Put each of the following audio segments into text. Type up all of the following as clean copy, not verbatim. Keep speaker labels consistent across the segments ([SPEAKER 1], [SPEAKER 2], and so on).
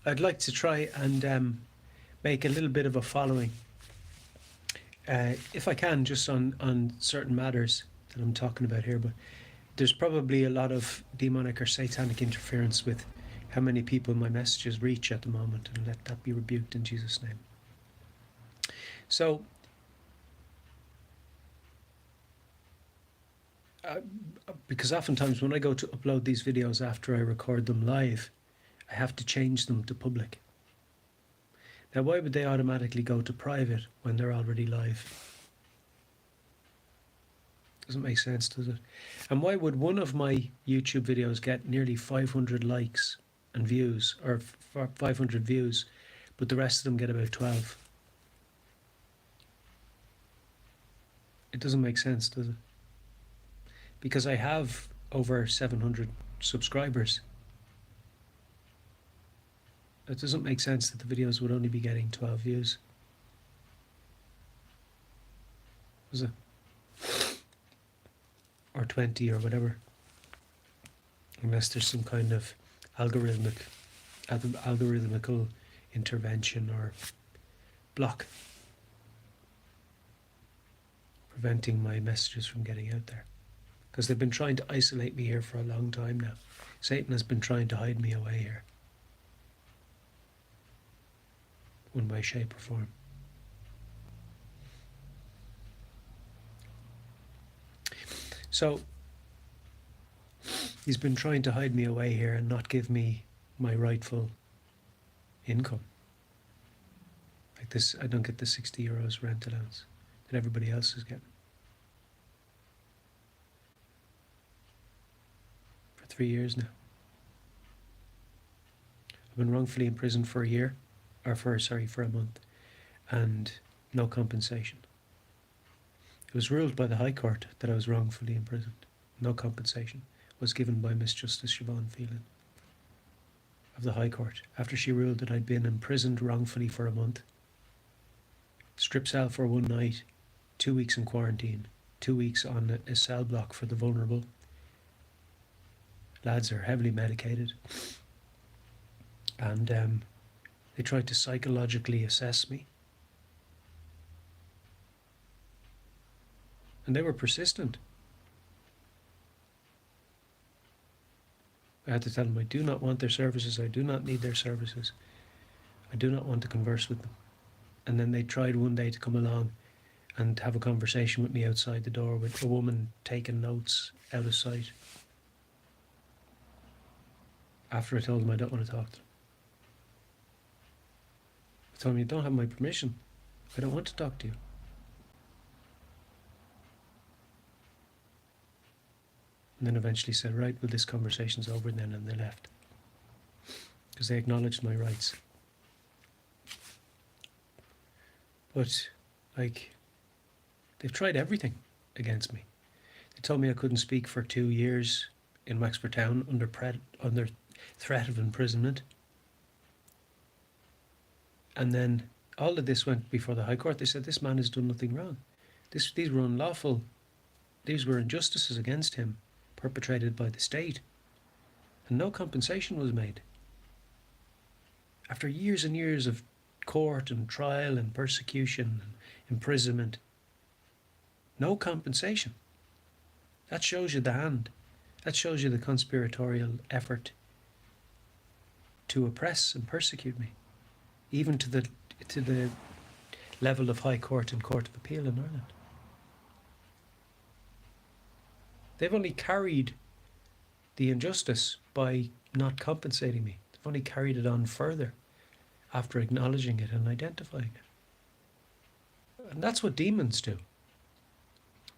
[SPEAKER 1] I'd like to try and make a little bit of a following, if I can, just on certain matters that I'm talking about here. But there's probably a lot of demonic or satanic interference with how many people my messages reach at the moment, and let that be rebuked in Jesus' name. So, because oftentimes when I go to upload these videos after I record them live, I have to change them to public. Now, why would they automatically go to private when they're already live? Doesn't make sense, does it? And why would one of my YouTube videos get nearly 500 likes and views, or 500 views, but the rest of them get about 12? It doesn't make sense, does it? Because I have over 700 subscribers. It doesn't make sense that the videos would only be getting 12 views. Does it? Or 20 or whatever. Unless there's some kind of algorithmical intervention or block preventing my messages from getting out there. Because they've been trying to isolate me here for a long time now. Satan has been trying to hide me away here. One way, shape or form. So, he's been trying to hide me away here and not give me my rightful income. Like this, I don't get the 60 euros rent allowance that everybody else is getting. For 3 years now. I've been wrongfully imprisoned for a year, or for a month, and no compensation. It was ruled by the High Court that I was wrongfully imprisoned. No compensation was given by Miss Justice Siobhan Phelan of the High Court, after she ruled that I'd been imprisoned wrongfully for a month, strip cell for 1 night, 2 weeks in quarantine, 2 weeks on a cell block for the vulnerable. Lads are heavily medicated, and they tried to psychologically assess me. And they were persistent. I had to tell them I do not want their services, I do not need their services, I do not want to converse with them. And then they tried one day to come along and have a conversation with me outside the door, with a woman taking notes out of sight, after I told them I don't want to talk to them. I told them, you don't have my permission, I don't want to talk to you. And then eventually said, right, well, this conversation's over then, and they left. Because they acknowledged my rights. But, like, they've tried everything against me. They told me I couldn't speak for 2 years in Wexford Town under threat of imprisonment. And then all of this went before the High Court. They said, this man has done nothing wrong. These were unlawful. These were injustices against him, perpetrated by the state, and no compensation was made. After years and years of court and trial and persecution and imprisonment, no compensation. That shows you the hand. That shows you the conspiratorial effort to oppress and persecute me, even to the level of High Court and Court of Appeal in Ireland. They've only carried the injustice by not compensating me. They've only carried it on further after acknowledging it and identifying it. And that's what demons do.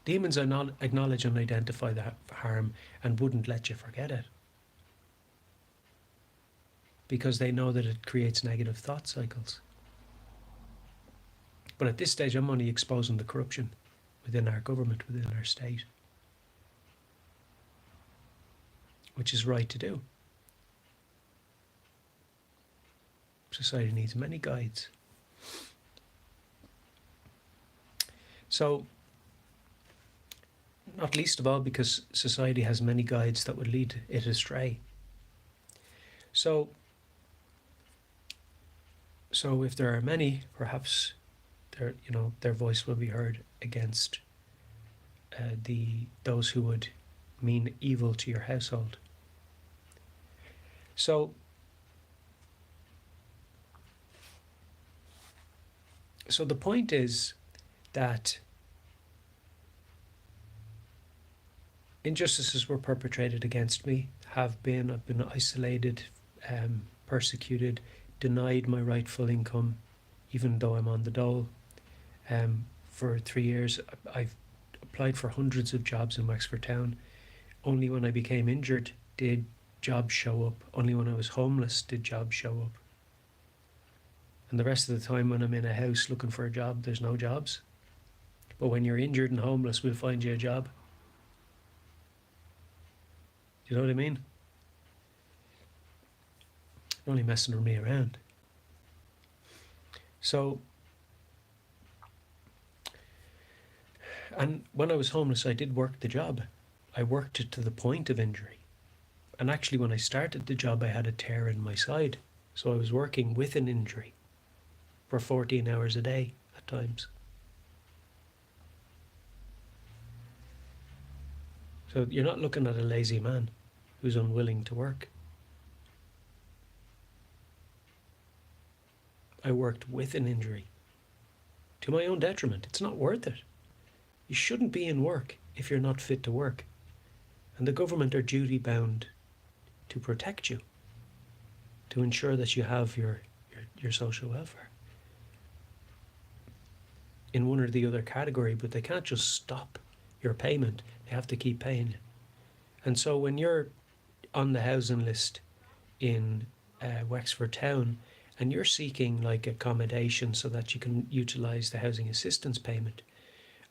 [SPEAKER 1] Demons acknowledge and identify the harm and wouldn't let you forget it, because they know that it creates negative thought cycles. But at this stage, I'm only exposing the corruption within our government, within our state, which is right to do. Society needs many guides. So, not least of all because society has many guides that would lead it astray. So, So if there are many, perhaps their voice will be heard against those who would mean evil to your household. So the point is that injustices were perpetrated against me, I've been isolated, persecuted, denied my rightful income, even though I'm on the dole. For 3 years, I've applied for hundreds of jobs in Wexford Town. Only when I became injured did jobs show up. Only when I was homeless did jobs show up. And the rest of the time when I'm in a house looking for a job, there's no jobs. But when you're injured and homeless, we'll find you a job. Do you know what I mean? You're only messing with me around. So, and when I was homeless, I did work the job. I worked it to the point of injury. And actually, when I started the job, I had a tear in my side. So I was working with an injury for 14 hours a day at times. So you're not looking at a lazy man who's unwilling to work. I worked with an injury to my own detriment. It's not worth it. You shouldn't be in work if you're not fit to work. And the government are duty bound to protect you, to ensure that you have your social welfare in one or the other category, but they can't just stop your payment. They have to keep paying you. And so when you're on the housing list in Wexford Town and you're seeking like accommodation so that you can utilise the housing assistance payment,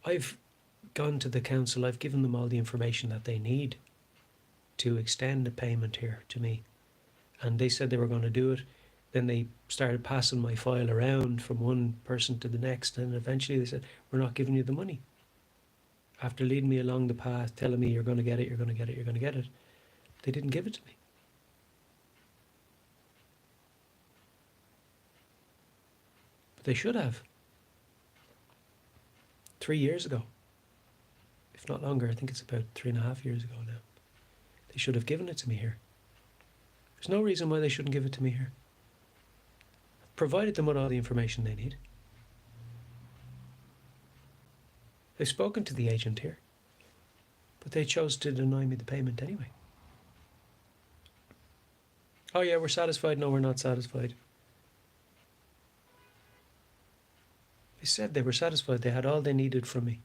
[SPEAKER 1] I've gone to the council, I've given them all the information that they need to extend the payment here to me. And they said they were going to do it. Then they started passing my file around from one person to the next, and eventually they said, we're not giving you the money. After leading me along the path, telling me you're going to get it, you're going to get it, you're going to get it, they didn't give it to me. But they should have. 3 years ago, if not longer. I think it's about 3.5 years ago now. They should have given it to me here. There's no reason why they shouldn't give it to me here. I've provided them with all the information they need. They've spoken to the agent here, but they chose to deny me the payment anyway. Oh yeah, we're satisfied. No, we're not satisfied. They said they were satisfied. They had all they needed from me.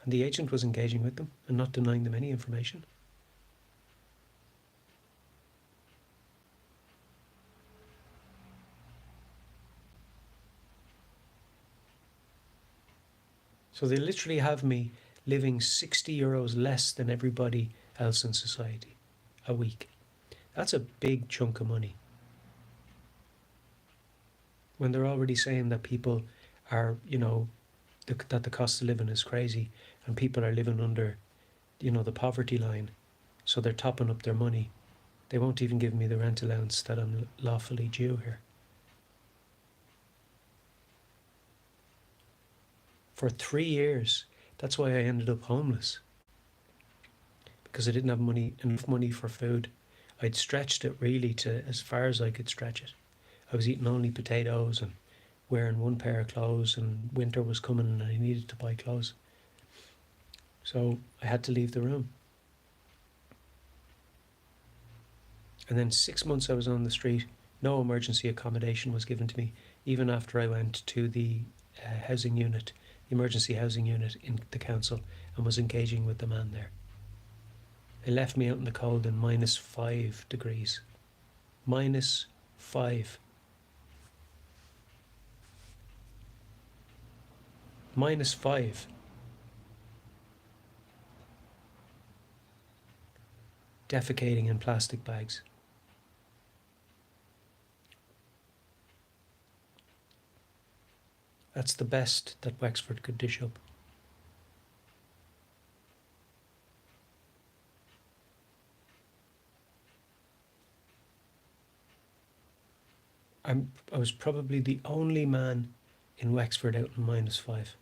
[SPEAKER 1] And the agent was engaging with them and not denying them any information. So they literally have me living €60 less than everybody else in society a week. That's a big chunk of money. When they're already saying that people are, that the cost of living is crazy and people are living under, the poverty line. So they're topping up their money. They won't even give me the rent allowance that I'm lawfully due here. For 3 years, that's why I ended up homeless. Because I didn't have enough money for food. I'd stretched it really to as far as I could stretch it. I was eating only potatoes and wearing one pair of clothes, and winter was coming and I needed to buy clothes. So I had to leave the room. And then 6 months I was on the street. No emergency accommodation was given to me, even after I went to the housing unit, the emergency housing unit in the council, and was engaging with the man there. They left me out in the cold in -5 degrees. -5. -5. Defecating in plastic bags. That's the best that Wexford could dish up. I was probably the only man in Wexford out in -5.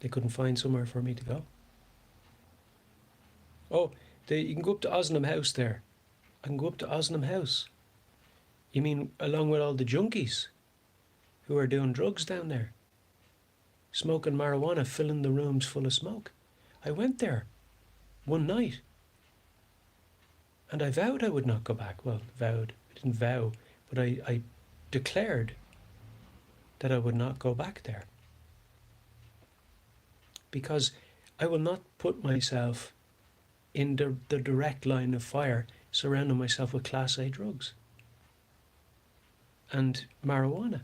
[SPEAKER 1] They couldn't find somewhere for me to go. Oh, you can go up to Osnam House there. I can go up to Osnam House. You mean along with all the junkies who are doing drugs down there? Smoking marijuana, filling the rooms full of smoke. I went there one night and I vowed I would not go back. Well, vowed. I didn't vow, but I declared that I would not go back there. Because I will not put myself in the direct line of fire surrounding myself with Class A drugs and marijuana.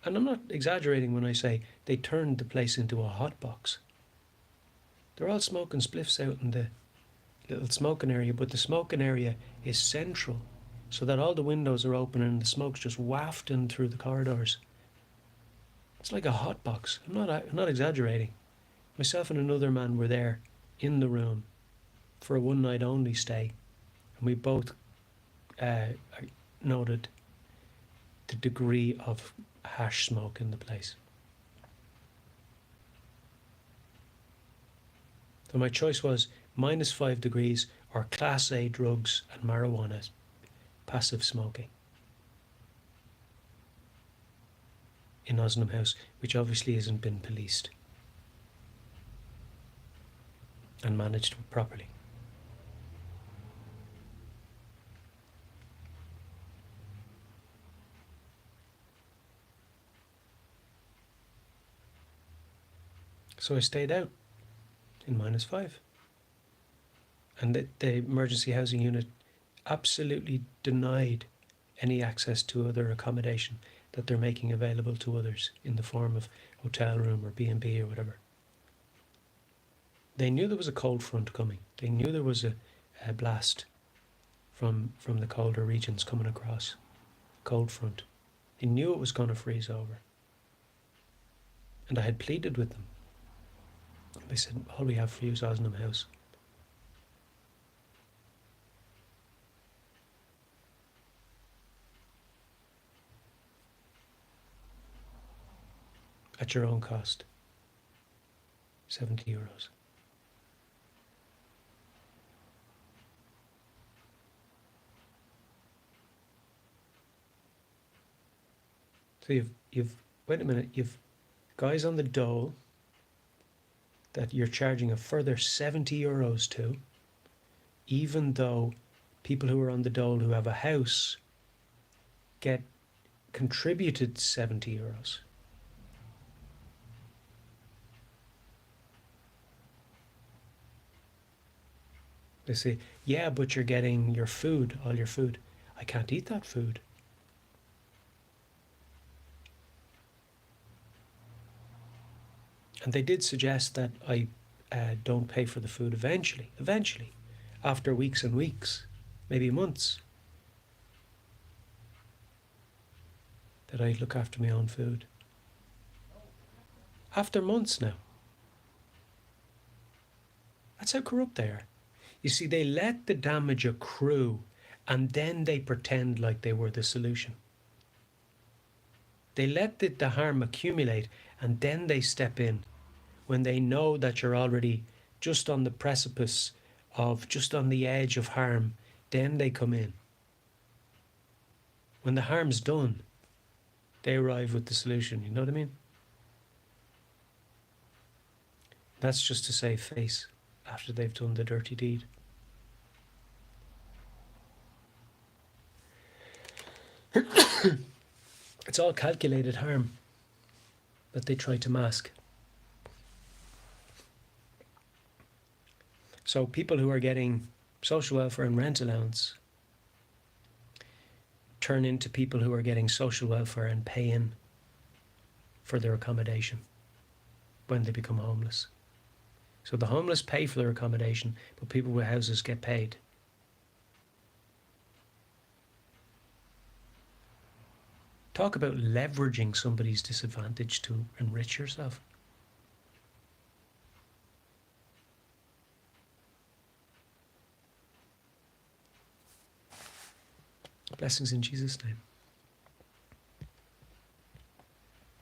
[SPEAKER 1] And I'm not exaggerating when I say they turned the place into a hotbox. They're all smoking spliffs out in the little smoking area, but the smoking area is central, so that all the windows are open and the smoke's just wafting through the corridors. It's like a hotbox. I'm not exaggerating. Myself and another man were there in the room for a one night only stay, and we both noted the degree of hash smoke in the place. So my choice was -5 degrees or Class A drugs and marijuana, passive smoking in Osnam House, which obviously hasn't been policed and managed properly. So I stayed out in -5. And the emergency housing unit absolutely denied any access to other accommodation that they're making available to others in the form of hotel room or B&B or whatever. They knew there was a cold front coming. They knew there was a blast from the colder regions coming across. Cold front. They knew it was going to freeze over. And I had pleaded with them. They said, all we have for you is Osnam House. At your own cost. €70. So you've wait a minute, you've guys on the dole that you're charging a further €70 to, even though people who are on the dole who have a house get contributed €70. They say, yeah, but you're getting your food, all your food. I can't eat that food. And they did suggest that I don't pay for the food eventually, after weeks and weeks, maybe months, that I look after my own food. After months now. That's how corrupt they are. You see, they let the damage accrue and then they pretend like they were the solution. They let the harm accumulate and then they step in when they know that you're already just on the precipice of, just on the edge of harm. Then they come in. When the harm's done, they arrive with the solution. You know what I mean? That's just to save face after they've done the dirty deed. It's all calculated harm that they try to mask. So people who are getting social welfare and rent allowance turn into people who are getting social welfare and paying for their accommodation when they become homeless. So the homeless pay for their accommodation, but people with houses get paid. Talk about leveraging somebody's disadvantage to enrich yourself. Blessings in Jesus' name.